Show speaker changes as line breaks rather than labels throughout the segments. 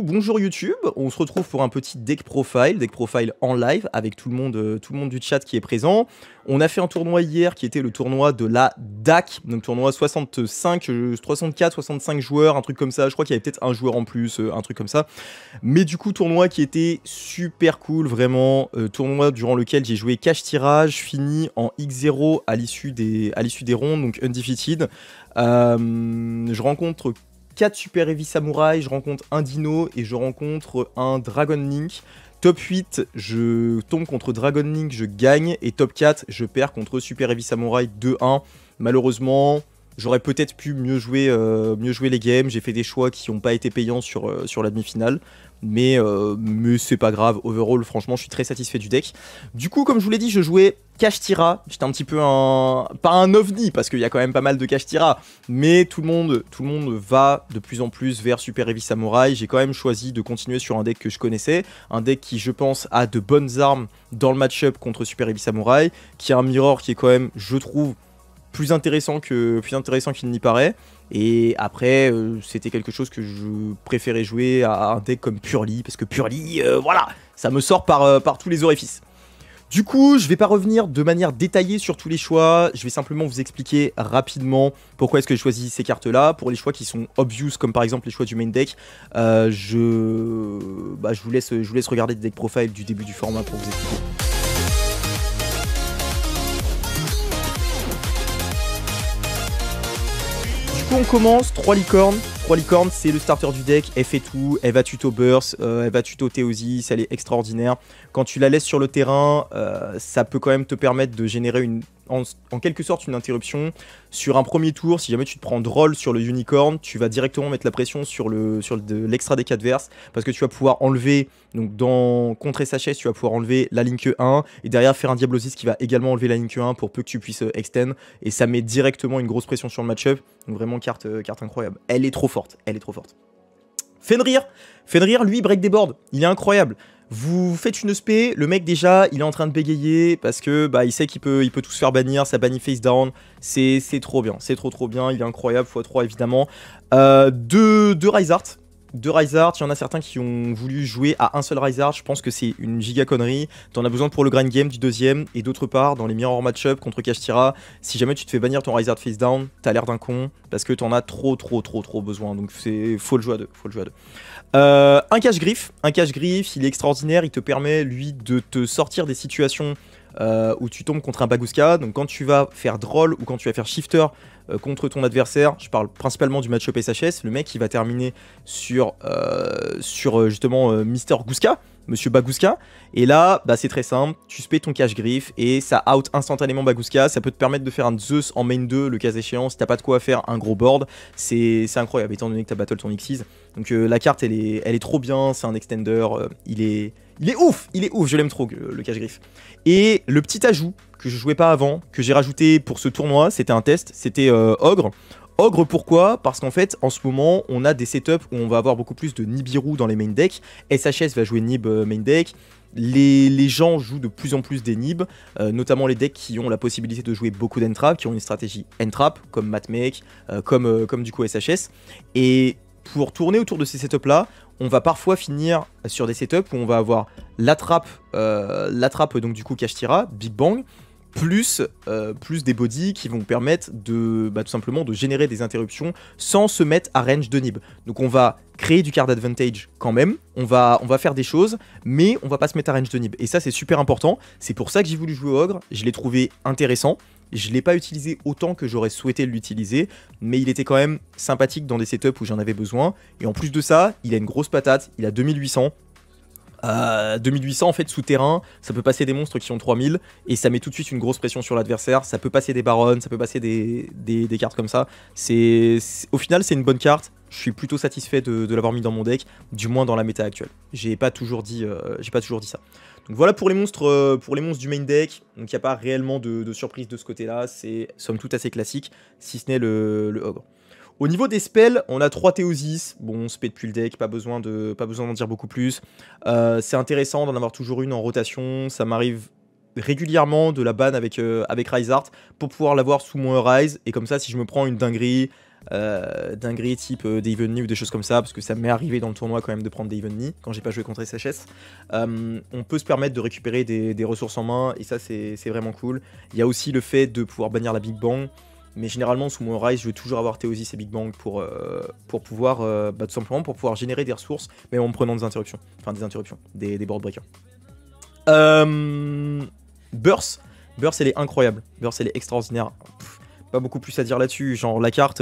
Bonjour YouTube, on se retrouve pour un petit deck profile en live avec tout le monde du chat qui est présent. On a fait un tournoi hier qui était le tournoi de la DAC, donc tournoi 64, 65 joueurs, un truc comme ça. Je crois qu'il y avait peut-être un joueur en plus, un truc comme ça. Mais du coup, tournoi qui était super cool, vraiment. Tournoi durant lequel j'ai joué cash tirage, fini en X0 à l'issue des rondes, donc undefeated. Je rencontre 4 Super Heavy Samurai, je rencontre un Dino et je rencontre un Dragon Link. Top 8, je tombe contre Dragon Link, je gagne. Et top 4, je perds contre Super Heavy Samurai 2-1. Malheureusement, j'aurais peut-être pu mieux jouer les games. J'ai fait des choix qui n'ont pas été payants sur la demi-finale. Mais c'est pas grave, overall franchement je suis très satisfait du deck. Du coup comme je vous l'ai dit je jouais cash tira, j'étais un petit peu pas un ovni parce qu'il y a quand même pas mal de cash tira. Mais tout le monde va de plus en plus vers Super Heavy Samurai. J'ai quand même choisi de continuer sur un deck que je connaissais. Un deck qui je pense a de bonnes armes dans le match-up contre Super Heavy Samurai. Qui a un mirror qui est quand même je trouve plus intéressant qu'il n'y paraît. Et après, c'était quelque chose que je préférais jouer à un deck comme Purely, parce que Purely, voilà, ça me sort par tous les orifices. Du coup, je vais pas revenir de manière détaillée sur tous les choix, je vais simplement vous expliquer rapidement pourquoi est-ce que j'ai choisi ces cartes-là. Pour les choix qui sont obvious, comme par exemple les choix du main deck, je vous laisse regarder le deck profile du début du format pour vous expliquer. On commence, 3 licornes. 3 licornes, c'est le starter du deck. Elle fait tout. Elle va tuto Burst, elle va tuto Theosis. Elle est extraordinaire. Quand tu la laisses sur le terrain, ça peut quand même te permettre de générer en quelque sorte une interruption. Sur un premier tour, si jamais tu te prends Droll sur le unicorn, tu vas directement mettre la pression sur l'extra deck adverse. Parce que tu vas pouvoir enlever, donc contre SHS, tu vas pouvoir enlever la Link 1. Et derrière faire un Diablosis qui va également enlever la Link 1 pour peu que tu puisses extend. Et ça met directement une grosse pression sur le match-up. Donc vraiment carte incroyable. Elle est trop forte, elle est trop forte. Fenrir, lui, break des boards. Il est incroyable. Vous faites une SP, le mec déjà, il est en train de bégayer parce que il sait qu'il peut tout se faire bannir, ça bannit face down. C'est trop bien, c'est trop bien, il est incroyable, x3 évidemment. Deux Rise Art. Il y en a certains qui ont voulu jouer à un seul Rise Art, je pense que c'est une giga connerie. T'en as besoin pour le grind game du deuxième, et d'autre part, dans les mirror match-up contre Cash Tira, si jamais tu te fais bannir ton Rise Art face down, t'as l'air d'un con, parce que t'en as trop besoin, donc faut le jouer à deux, un cache griffe, il est extraordinaire, il te permet lui de te sortir des situations où tu tombes contre un Bagooska. Donc quand tu vas faire Droll ou quand tu vas faire Shifter contre ton adversaire, je parle principalement du match-up SHS, le mec il va terminer sur justement Mister Gooska, Monsieur Bagooska, et là c'est très simple, tu spé ton cache griffe et ça out instantanément Bagooska. Ça peut te permettre de faire un Zeus en main 2 le cas échéant si t'as pas de quoi faire un gros board. C'est incroyable étant donné que t'as battle ton Xyz. Donc la carte elle est trop bien, c'est un extender, il est ouf, je l'aime trop le cache griffe. Et le petit ajout que je jouais pas avant, que j'ai rajouté pour ce tournoi, c'était un test, c'était Ogre. Ogre pourquoi? Parce qu'en fait en ce moment on a des setups où on va avoir beaucoup plus de Nibiru dans les main decks. SHS va jouer Nib main deck. Les gens jouent de plus en plus des Nib, notamment les decks qui ont la possibilité de jouer beaucoup d'Entrap, qui ont une stratégie Entrap, comme Matmake, comme du coup SHS. Et pour tourner autour de ces setups là, on va parfois finir sur des setups où on va avoir la trappe donc du coup Cash Tira, Big Bang, plus des bodies qui vont permettre de tout simplement de générer des interruptions sans se mettre à range de Nib. Donc on va créer du card advantage quand même, on va faire des choses, mais on va pas se mettre à range de Nib. Et ça c'est super important, c'est pour ça que j'ai voulu jouer au Ogre, je l'ai trouvé intéressant. Je ne l'ai pas utilisé autant que j'aurais souhaité l'utiliser, mais il était quand même sympathique dans des setups où j'en avais besoin. Et en plus de ça, il a une grosse patate, il a 2800. 2800 en fait souterrain, ça peut passer des monstres qui ont 3000 et ça met tout de suite une grosse pression sur l'adversaire. Ça peut passer des barons, ça peut passer des cartes comme ça. Au final c'est une bonne carte. Je suis plutôt satisfait de l'avoir mis dans mon deck, du moins dans la méta actuelle. J'ai pas toujours dit ça. Donc voilà pour les monstres du main deck. Donc il n'y a pas réellement de surprise de ce côté-là. C'est somme toute assez classique, si ce n'est le Ogre. Au niveau des spells, on a 3 Theosis. Bon, on spé depuis le deck, pas besoin d'en dire beaucoup plus. C'est intéressant d'en avoir toujours une en rotation. Ça m'arrive régulièrement de la ban avec Rise Art pour pouvoir l'avoir sous mon Rise. Et comme ça, si je me prends une dinguerie, dingueries type des Evenly ou des choses comme ça, parce que ça m'est arrivé dans le tournoi quand même de prendre des Evenly quand j'ai pas joué contre SHS. On peut se permettre de récupérer des ressources en main, et ça c'est vraiment cool. Il y a aussi le fait de pouvoir bannir la Big Bang, mais généralement sous mon Rise je vais toujours avoir Theosis et Big Bang pour pouvoir tout simplement pour pouvoir générer des ressources, même en me prenant des interruptions, des board breakers. Burst elle est incroyable, Burst elle est extraordinaire. Pas beaucoup plus à dire là-dessus, genre la carte,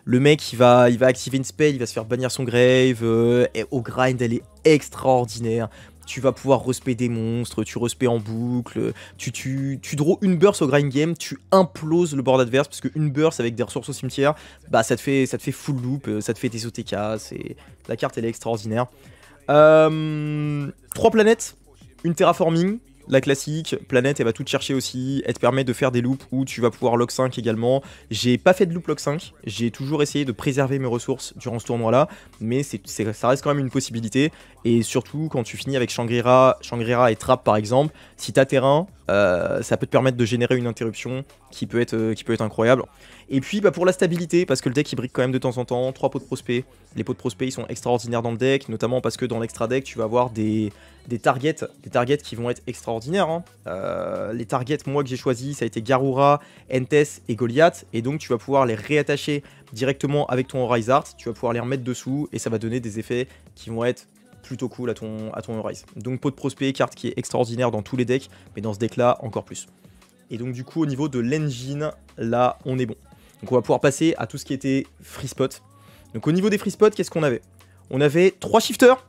le mec il va activer une spell, il va se faire bannir son grave, et au grind elle est extraordinaire. Tu vas pouvoir respect des monstres, tu respect en boucle, tu draw une burst au grind game, tu imploses le board adverse, parce qu'une burst avec des ressources au cimetière, bah ça te fait full loop, ça te fait des OTK, la carte elle est extraordinaire. 3 planètes, une terraforming, la classique, planète elle va tout chercher aussi, elle te permet de faire des loops où tu vas pouvoir lock 5 également. J'ai pas fait de loop lock 5, j'ai toujours essayé de préserver mes ressources durant ce tournoi là, mais ça reste quand même une possibilité, et surtout quand tu finis avec Shangri-La et Trap par exemple, si t'as terrain, ça peut te permettre de générer une interruption qui peut être incroyable. Et puis pour la stabilité, parce que le deck il brique quand même de temps en temps, 3 pots de prospect. Les pots de prospect ils sont extraordinaires dans le deck, notamment parce que dans l'extra deck tu vas avoir des targets qui vont être extraordinaires. Hein. Les targets moi que j'ai choisi ça a été Garura, Entes et Goliath, et donc tu vas pouvoir les réattacher directement avec ton Rise Art, tu vas pouvoir les remettre dessous et ça va donner des effets qui vont être plutôt cool à ton Rise. Donc pot de prospect, carte qui est extraordinaire dans tous les decks, mais dans ce deck là encore plus. Et donc du coup au niveau de l'engine, là on est bon. Donc on va pouvoir passer à tout ce qui était free spot. Donc au niveau des free spots, qu'est-ce qu'on avait? On avait 3 shifters.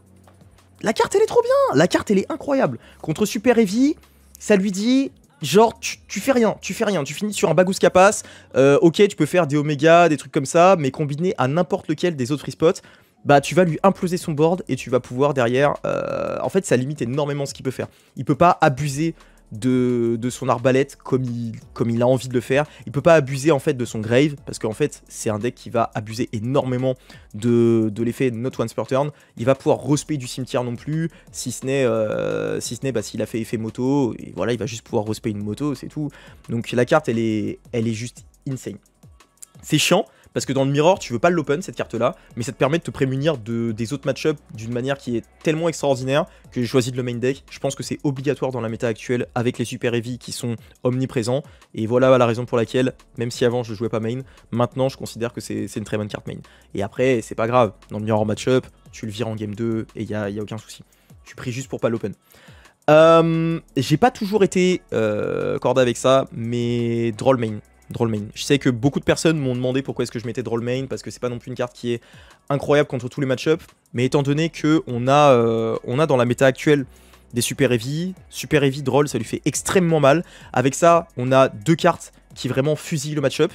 La carte elle est trop bien, la carte elle est incroyable. Contre Super Heavy, ça lui dit genre tu fais rien, tu finis sur un Bagus Capace. Ok tu peux faire des Oméga, des trucs comme ça, mais combiné à n'importe lequel des autres free spots, bah tu vas lui imploser son board et tu vas pouvoir derrière, en fait ça limite énormément ce qu'il peut faire. Il peut pas abuser de son arbalète comme il a envie de le faire. Il peut pas abuser en fait de son grave, parce qu'en fait c'est un deck qui va abuser énormément de l'effet not once per turn. Il va pouvoir respect du cimetière non plus, si ce n'est s'il a fait effet moto, et voilà il va juste pouvoir respect une moto, c'est tout. Donc la carte elle est juste insane. C'est chiant, parce que dans le mirror, tu veux pas l'open cette carte là, mais ça te permet de te prémunir des autres match-up d'une manière qui est tellement extraordinaire que j'ai choisi de le main deck. Je pense que c'est obligatoire dans la méta actuelle avec les super heavy qui sont omniprésents, et voilà la raison pour laquelle, même si avant je jouais pas main, maintenant je considère que c'est une très bonne carte main. Et après, c'est pas grave, dans le mirror match-up, tu le vires en game 2 et y a aucun souci. Tu pries juste pour pas l'open. J'ai pas toujours été corda avec ça, mais Droll main. Je sais que beaucoup de personnes m'ont demandé pourquoi est-ce que je mettais Droll main, parce que c'est pas non plus une carte qui est incroyable contre tous les match-up, mais étant donné que on a dans la méta actuelle des super heavy Droll ça lui fait extrêmement mal. Avec ça, on a 2 cartes qui vraiment fusillent le match-up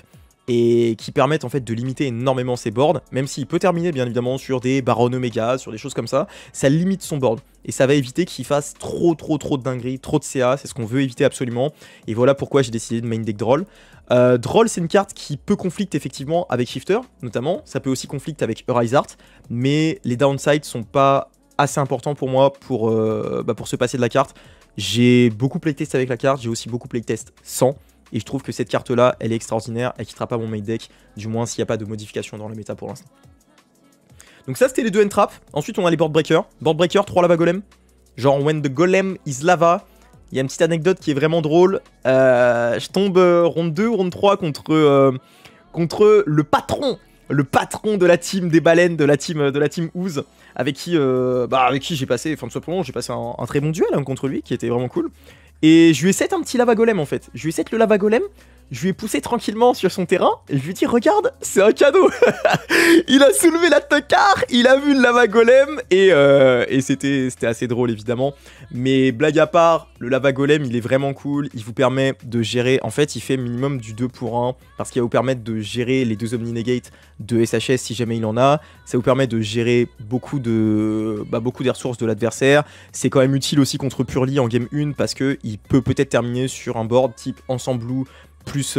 et qui permettent en fait de limiter énormément ses boards, même s'il peut terminer bien évidemment sur des Baron Omega, sur des choses comme ça limite son board, et ça va éviter qu'il fasse trop de dingueries, trop de CA, c'est ce qu'on veut éviter absolument, et voilà pourquoi j'ai décidé de main deck Droll. Droll c'est une carte qui peut conflict effectivement avec Shifter, notamment, ça peut aussi conflict avec Rise Art, mais les downsides sont pas assez importants pour moi pour se passer de la carte. J'ai beaucoup playtest avec la carte, j'ai aussi beaucoup playtest sans, et je trouve que cette carte là elle est extraordinaire, elle quittera pas mon main deck, du moins s'il n'y a pas de modification dans le méta pour l'instant. Donc ça c'était les 2 end trap. Ensuite on a les board breakers. Board breaker 3 lava golem. Genre when the golem is lava. Il y a une petite anecdote qui est vraiment drôle. Je tombe ronde 2 ou ronde 3 contre le patron de la team des baleines, de la team Ooze, avec qui j'ai passé, enfin tout simplement j'ai passé un très bon duel hein, contre lui, qui était vraiment cool. Et je lui ai set un petit lava golem en fait. Je lui ai set le lava golem, je lui ai poussé tranquillement sur son terrain, et je lui ai dit regarde, c'est un cadeau. Il a soulevé la tocard, il a vu le lava golem, et c'était assez drôle évidemment. Mais blague à part, le lava golem il est vraiment cool, il vous permet de gérer, en fait il fait minimum du 2 pour 1, parce qu'il va vous permettre de gérer les 2 Omni Negate de SHS si jamais il en a, ça vous permet de gérer beaucoup des ressources de l'adversaire, c'est quand même utile aussi contre Purely en game 1, parce qu'il peut peut-être terminer sur un board type ensemble blue, plus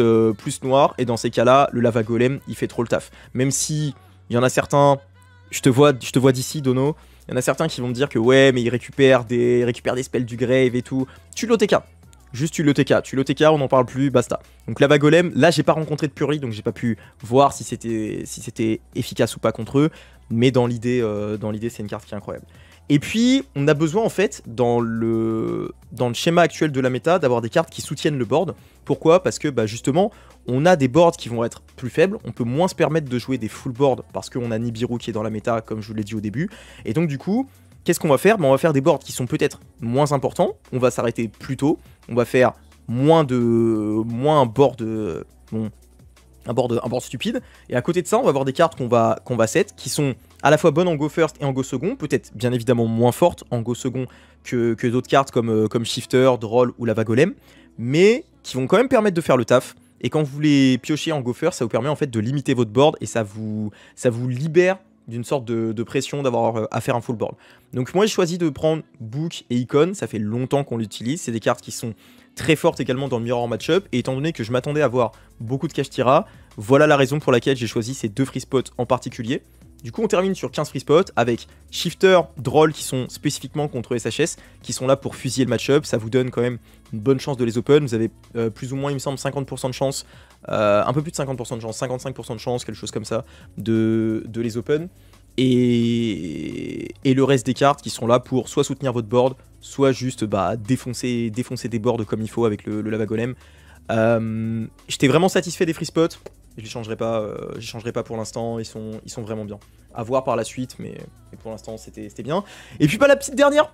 noir, et dans ces cas-là, le lava golem, il fait trop le taf. Même si il y en a certains, je te vois d'ici, Dono, il y en a certains qui vont me dire que ouais, mais il récupère des spells du grave et tout. Tu l'OTK. juste tu l'OTK. Tu l'OTK, on n'en parle plus, basta. Donc Lava Golem, là j'ai pas rencontré de Puri, donc j'ai pas pu voir si c'était efficace ou pas contre eux. Mais dans l'idée, c'est une carte qui est incroyable. Et puis, on a besoin en fait, dans le schéma actuel de la méta, d'avoir des cartes qui soutiennent le board. Pourquoi? Parce que justement, on a des boards qui vont être plus faibles, on peut moins se permettre de jouer des full boards parce qu'on a Nibiru qui est dans la méta, comme je vous l'ai dit au début. Et donc du coup, qu'est-ce qu'on va faire? On va faire des boards qui sont peut-être moins importants, on va s'arrêter plus tôt, on va faire moins un board... Bon, un board stupide, et à côté de ça on va avoir des cartes qu'on va set qui sont à la fois bonnes en go first et en go second, peut-être bien évidemment moins fortes en go second que d'autres cartes comme Shifter, Droll ou Lava Golem, mais qui vont quand même permettre de faire le taf, et quand vous les piochez en go first, ça vous permet en fait de limiter votre board, et ça vous libère d'une sorte de pression d'avoir à faire un full board. Donc moi j'ai choisi de prendre Book et Icon, ça fait longtemps qu'on l'utilise, c'est des cartes qui sont très forte également dans le mirror match-up, et étant donné que je m'attendais à avoir beaucoup de Kashtira, voilà la raison pour laquelle j'ai choisi ces 2 free spots en particulier. Du coup on termine sur 15 free spots avec Shifter, Droll qui sont spécifiquement contre SHS, qui sont là pour fusiller le match-up, ça vous donne quand même une bonne chance de les open, vous avez plus ou moins il me semble 50% de chance, un peu plus de 50% de chance, 55% de chance, quelque chose comme ça, de les open. Et le reste des cartes qui sont là pour soit soutenir votre board, soit juste défoncer des boards comme il faut avec le Lava Golem. J'étais vraiment satisfait des free spots, je les changerai pas pour l'instant, ils sont vraiment bien. À voir par la suite, mais pour l'instant c'était bien. Et puis la petite dernière,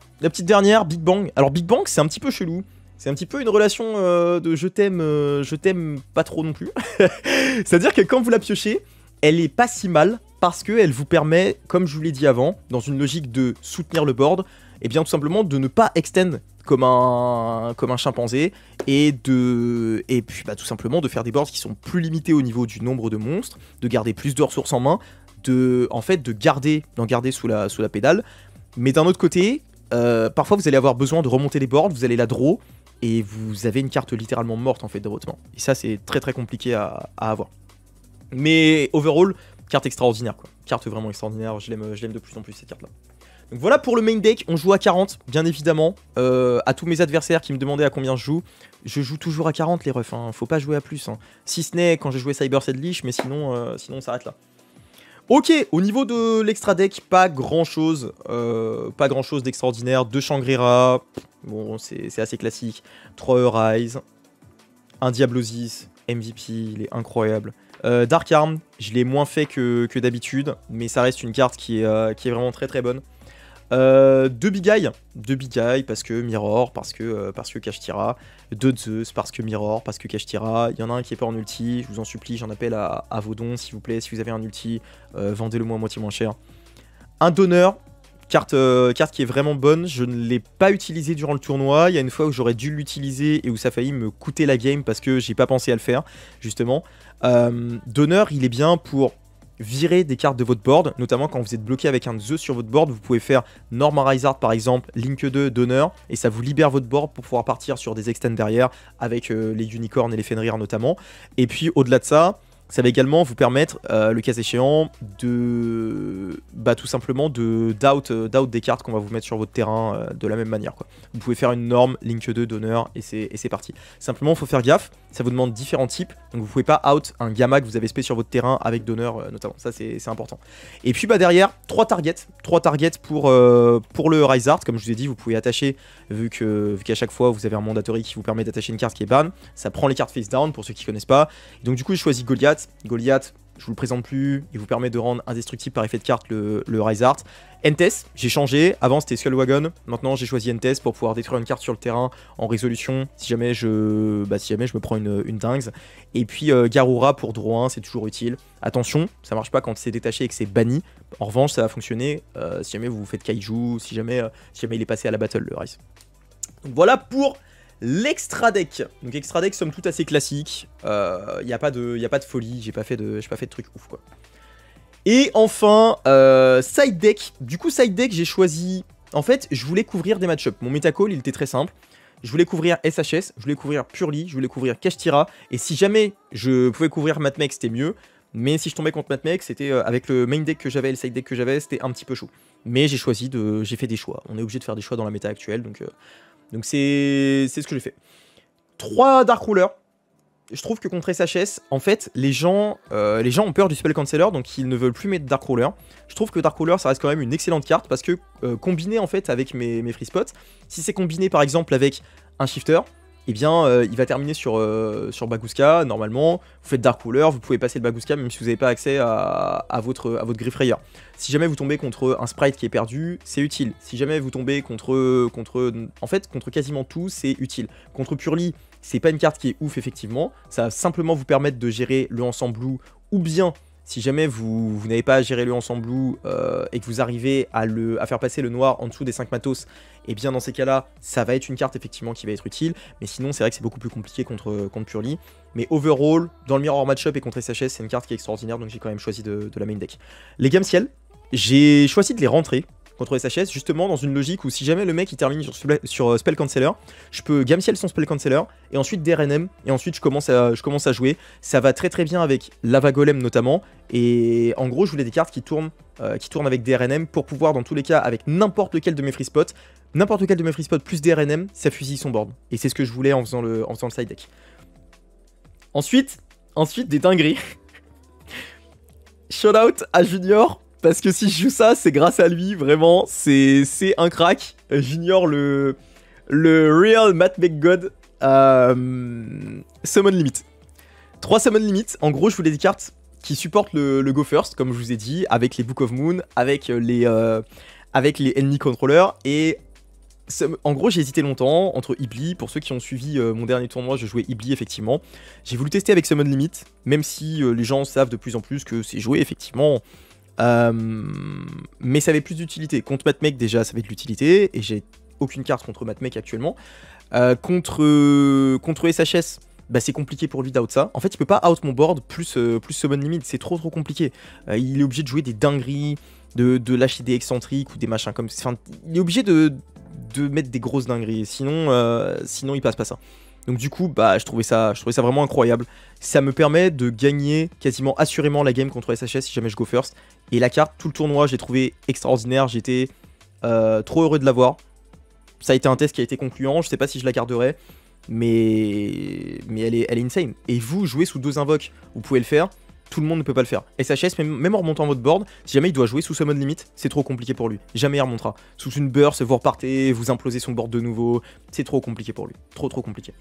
Big Bang. Alors Big Bang c'est un petit peu chelou, c'est un petit peu une relation de je t'aime pas trop non plus. C'est-à-dire que quand vous la piochez, elle est pas si mal, parce qu'elle vous permet, comme je vous l'ai dit avant, dans une logique de soutenir le board, et bien tout simplement de ne pas extend comme un chimpanzé, et puis tout simplement de faire des boards qui sont plus limités au niveau du nombre de monstres, de garder plus de ressources en main, d'en garder sous la pédale. Mais d'un autre côté, parfois vous allez avoir besoin de remonter les boards, vous allez la draw, et vous avez une carte littéralement morte en fait de votre main. Et ça c'est très très compliqué à avoir. Mais overall, carte extraordinaire quoi. Carte vraiment extraordinaire, je l'aime de plus en plus cette carte là. Donc voilà pour le main deck, on joue à 40 bien évidemment. À tous mes adversaires qui me demandaient à combien je joue toujours à 40 les refs, hein. Faut pas jouer à plus. Hein. Si ce n'est quand j'ai joué Cyber Sedlish, mais sinon on s'arrête là. Ok, au niveau de l'extra deck, pas grand chose d'extraordinaire. 2 Shangri-La, bon c'est assez classique. 3 Rise, un Diablosis, MVP, il est incroyable. Dark Arm, je l'ai moins fait que d'habitude, mais ça reste une carte qui est vraiment très très bonne. 2 Big Eye parce que Mirror, parce que Kashtira. 2 Zeus parce que Mirror, parce que Kashtira. Il y en a un qui est pas en ulti, je vous en supplie, j'en appelle à vos dons s'il vous plaît. Si vous avez un ulti, vendez-le moi à moitié moins cher. Un donneur, carte qui est vraiment bonne, je ne l'ai pas utilisé durant le tournoi. Il y a une fois où j'aurais dû l'utiliser et où ça a failli me coûter la game parce que j'ai pas pensé à le faire, justement. Donneur, il est bien pour virer des cartes de votre board, notamment quand vous êtes bloqué avec un Zeus sur votre board, vous pouvez faire Normal Rizard par exemple, Link 2, Donneur, et ça vous libère votre board pour pouvoir partir sur des extends derrière, avec les unicorns et les Fenrir notamment. Et puis au-delà de ça, ça va également vous permettre, le cas échéant, de tout simplement d'out des cartes qu'on va vous mettre sur votre terrain de la même manière, quoi. Vous pouvez faire une norme, Link 2, Donneur, et c'est parti. Simplement, il faut faire gaffe, ça vous demande différents types, donc vous pouvez pas out un gamma que vous avez spé sur votre terrain avec Donneur notamment, ça c'est important. Et puis derrière, 3 targets pour le Rise Art, comme je vous ai dit, vous pouvez attacher, vu qu'à chaque fois vous avez un mandatory qui vous permet d'attacher une carte qui est ban, ça prend les cartes face down pour ceux qui connaissent pas, et donc du coup j'ai choisi Goliath. Goliath, je vous le présente plus, il vous permet de rendre indestructible par effet de carte le Rise Art. Entes, j'ai changé, avant c'était Skullwagon, maintenant j'ai choisi Entes pour pouvoir détruire une carte sur le terrain en résolution si jamais je me prends une dingue. Et puis Garura pour draw 1, c'est toujours utile. Attention, ça marche pas quand c'est détaché et que c'est banni. En revanche, ça va fonctionner si jamais vous faites Kaiju, si jamais il est passé à la battle le Rise. Donc voilà pour l'extra deck. Donc extra deck somme toute assez classique. Y a pas de folie, j'ai pas fait de trucs ouf quoi. Et enfin side deck. Du coup side deck j'ai choisi. En fait je voulais couvrir des match-up. Mon metacall il était très simple. Je voulais couvrir SHS, je voulais couvrir Purely, je voulais couvrir Kashtira. Et si jamais je pouvais couvrir Matmec c'était mieux. Mais si je tombais contre Matmec, c'était avec le main deck que j'avais et le side deck que j'avais, c'était un petit peu chaud. Mais j'ai fait des choix. On est obligé de faire des choix dans la méta actuelle, donc c'est ce que j'ai fait. 3 Dark Ruler. Je trouve que contre SHS, en fait, les gens ont peur du Spell Canceller, donc ils ne veulent plus mettre Dark Ruler. Je trouve que Dark Ruler, ça reste quand même une excellente carte, parce que combiné en fait avec mes free spots, si c'est combiné par exemple avec un Shifter, eh bien, il va terminer sur Bagooska, normalement. Vous faites Dark Ruler, vous pouvez passer le Bagooska, même si vous n'avez pas accès à votre Griffrayer. Si jamais vous tombez contre un Sprite qui est perdu, c'est utile. Si jamais vous tombez contre quasiment tout, c'est utile. Contre Purely, c'est pas une carte qui est ouf, effectivement. Ça va simplement vous permettre de gérer le ensemble blue, ou bien, si jamais vous n'avez pas à gérer le ensemble blue et que vous arrivez à faire passer le noir en dessous des 5 matos, et bien dans ces cas-là, ça va être une carte effectivement qui va être utile. Mais sinon, c'est vrai que c'est beaucoup plus compliqué contre Purely. Mais overall, dans le mirror matchup et contre SHS, c'est une carte qui est extraordinaire, donc j'ai quand même choisi de la main deck. Les Games Ciel, j'ai choisi de les rentrer contre SHS, justement dans une logique où si jamais le mec il termine sur Spell Canceller, je peux Game Ciel son Spell Canceller, et ensuite DRNM, et ensuite je commence à jouer. Ça va très très bien avec Lava Golem notamment, et en gros je voulais des cartes qui tournent avec DRNM pour pouvoir dans tous les cas, avec n'importe lequel de mes free spots, plus DRNM, ça fusille son board. Et c'est ce que je voulais en faisant le side deck. Ensuite des dingueries. Shout out à Junior. Parce que si je joue ça, c'est grâce à lui, vraiment, c'est un crack. Junior, le real Matt McGod, Summon Limit. 3 Summon Limit, en gros, je voulais des cartes qui supportent le Go First, comme je vous ai dit, avec les Book of Moon, avec les Enemy Controllers, et en gros, j'ai hésité longtemps entre Ibli. Pour ceux qui ont suivi mon dernier tournoi, je jouais Ibli, effectivement. J'ai voulu tester avec Summon Limit, même si les gens savent de plus en plus que c'est joué, effectivement. Mais ça avait plus d'utilité. Contre Matmec déjà ça avait de l'utilité. Et j'ai aucune carte contre Matmec actuellement. Contre SHS, bah, c'est compliqué pour lui d'out ça. En fait il peut pas out mon board plus Summon Limit. C'est trop compliqué. Il est obligé de jouer des dingueries, de lâcher des excentriques ou des machins comme ça. Enfin, il est obligé de mettre des grosses dingueries. Sinon il passe pas ça. Donc du coup, bah, je trouvais ça vraiment incroyable. Ça me permet de gagner quasiment assurément la game contre SHS si jamais je go first. Et la carte, tout le tournoi, je l'ai trouvé extraordinaire. J'étais trop heureux de l'avoir. Ça a été un test qui a été concluant. Je sais pas si je la garderai. Mais elle est insane. Et vous, jouez sous 2 invoques, vous pouvez le faire. Tout le monde ne peut pas le faire. SHS, même en remontant votre board, si jamais il doit jouer sous Summon Limit, c'est trop compliqué pour lui. Jamais il remontera. Sous une burst, vous repartez, vous implosez son board de nouveau. C'est trop compliqué pour lui. Trop compliqué.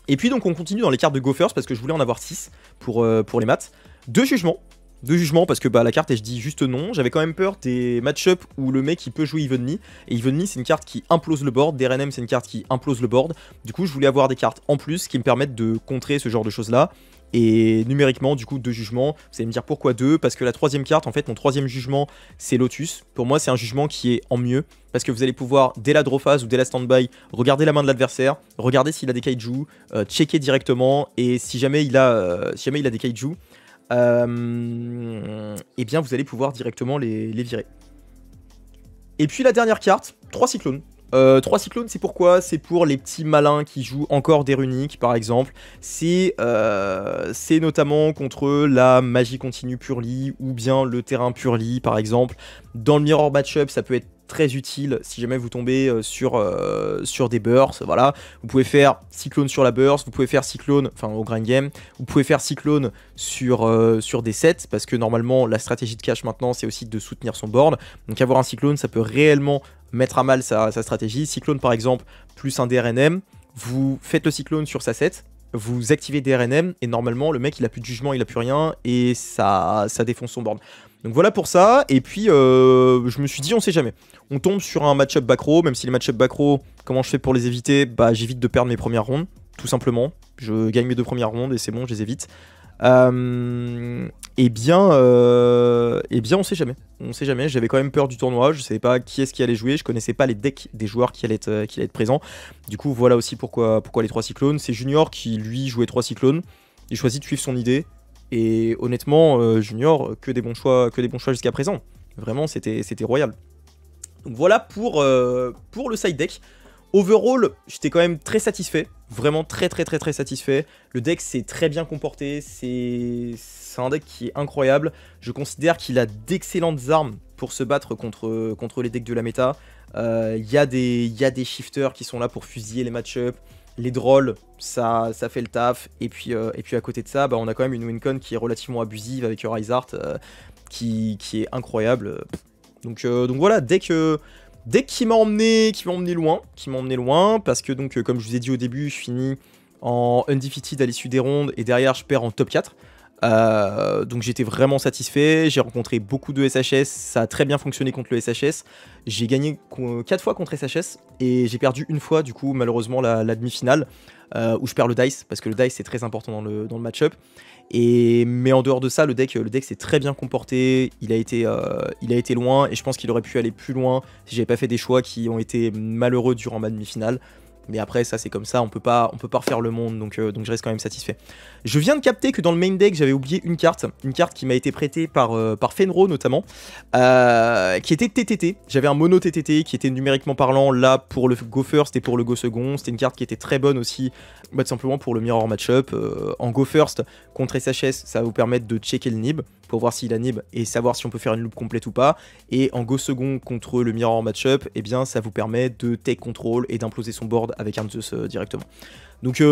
Et puis donc on continue dans les cartes de Go First parce que je voulais en avoir 6 pour les maths. 2 jugements. 2 jugements parce que bah, la carte elle, je dis juste non. J'avais quand même peur des match-up où le mec il peut jouer Evenly. Et Evenly c'est une carte qui implose le board. DRNM c'est une carte qui implose le board. Du coup je voulais avoir des cartes en plus qui me permettent de contrer ce genre de choses là. Et numériquement, du coup, 2 jugements. Vous allez me dire pourquoi 2? Parce que la 3ème carte, en fait, mon 3ème jugement, c'est Lotus. Pour moi, c'est un jugement qui est en mieux. Parce que vous allez pouvoir, dès la draw phase ou dès la standby, regarder la main de l'adversaire, regarder s'il a des kaiju, checker directement. Et si jamais il a des kaiju, eh bien, vous allez pouvoir directement les virer. Et puis la dernière carte, 3 cyclones. 3 cyclones, c'est pourquoi? C'est pour les petits malins qui jouent encore des runiques, par exemple. C'est notamment contre la magie continue Purely ou bien le terrain Purely, par exemple. Dans le mirror matchup, ça peut être très utile si jamais vous tombez sur des bursts, voilà. Vous pouvez faire cyclone sur la burst, vous pouvez faire cyclone, enfin au grind game, vous pouvez faire cyclone sur des sets, parce que normalement la stratégie de cash maintenant c'est aussi de soutenir son board, donc avoir un cyclone ça peut réellement mettre à mal sa stratégie. Cyclone par exemple plus un DRNM, vous faites le cyclone sur sa set, vous activez DRNM et normalement le mec il a plus de jugement, il a plus rien et ça défonce son board. Donc voilà pour ça, et puis je me suis dit on sait jamais. On tombe sur un match-up back row, même si les match-up back row, comment je fais pour les éviter? Bah j'évite de perdre mes premières rondes, tout simplement. Je gagne mes 2 premières rondes et c'est bon, je les évite. Eh bien on sait jamais. On sait jamais, j'avais quand même peur du tournoi, je savais pas qui est-ce qui allait jouer, je connaissais pas les decks des joueurs qui allaient être présents. Du coup voilà aussi pourquoi les 3 cyclones. C'est Junior qui lui jouait 3 cyclones, il choisit de suivre son idée. Et honnêtement, Junior, que des bons choix jusqu'à présent. Vraiment, c'était royal. Donc voilà pour le side deck. Overall, j'étais quand même très satisfait. Vraiment très satisfait. Le deck s'est très bien comporté. C'est un deck qui est incroyable. Je considère qu'il a d'excellentes armes pour se battre contre les decks de la méta. Il y a des shifters qui sont là pour fusiller les match-ups. les drôles, ça fait le taf. Et puis à côté de ça, bah, on a quand même une wincon qui est relativement abusive avec Rise Art, qui est incroyable. Donc voilà, deck qui m'a emmené loin, parce que donc comme je vous ai dit au début, je finis en undefeated à l'issue des rondes et derrière je perds en top 4. Donc j'étais vraiment satisfait, j'ai rencontré beaucoup de SHS, ça a très bien fonctionné contre le SHS, j'ai gagné 4 fois contre SHS et j'ai perdu une fois du coup malheureusement la demi-finale où je perds le dice, parce que le dice c'est très important dans le match-up. Mais en dehors de ça, le deck s'est très bien comporté, il a été loin et je pense qu'il aurait pu aller plus loin si j'avais pas fait des choix qui ont été malheureux durant ma demi-finale. Mais après, ça c'est comme ça, on peut pas refaire le monde, donc je reste quand même satisfait. Je viens de capter que dans le main deck, j'avais oublié une carte qui m'a été prêtée par Fenro notamment, qui était TTT. J'avais un mono TTT qui était numériquement parlant là pour le Go First et pour le Go Second. C'était une carte qui était très bonne aussi, tout simplement pour le Mirror Matchup. En Go First contre SHS, ça va vous permettre de checker le nib pour voir s'il a nib et savoir si on peut faire une loop complète ou pas. Et en Go Second contre le Mirror Matchup, eh bien ça vous permet de take control et d'imploser son board avec un Zeus directement. Donc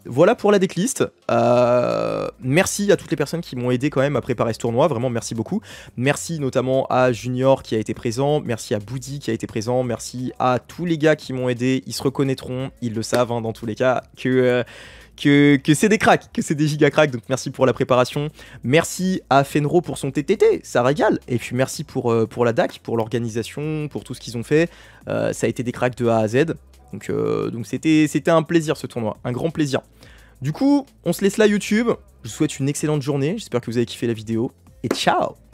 voilà pour la decklist. Merci à toutes les personnes qui m'ont aidé quand même à préparer ce tournoi, vraiment merci beaucoup. Merci notamment à Junior qui a été présent, merci à Boudi qui a été présent, merci à tous les gars qui m'ont aidé, ils se reconnaîtront, ils le savent hein, dans tous les cas, que c'est des cracks, que c'est des giga cracks, donc merci pour la préparation. Merci à Fenro pour son TTT, ça régale. Et puis merci pour la DAC, pour l'organisation, pour tout ce qu'ils ont fait. Ça a été des cracks de A à Z. Donc c'était un plaisir ce tournoi, un grand plaisir. Du coup, on se laisse là YouTube. Je vous souhaite une excellente journée, j'espère que vous avez kiffé la vidéo. Et ciao!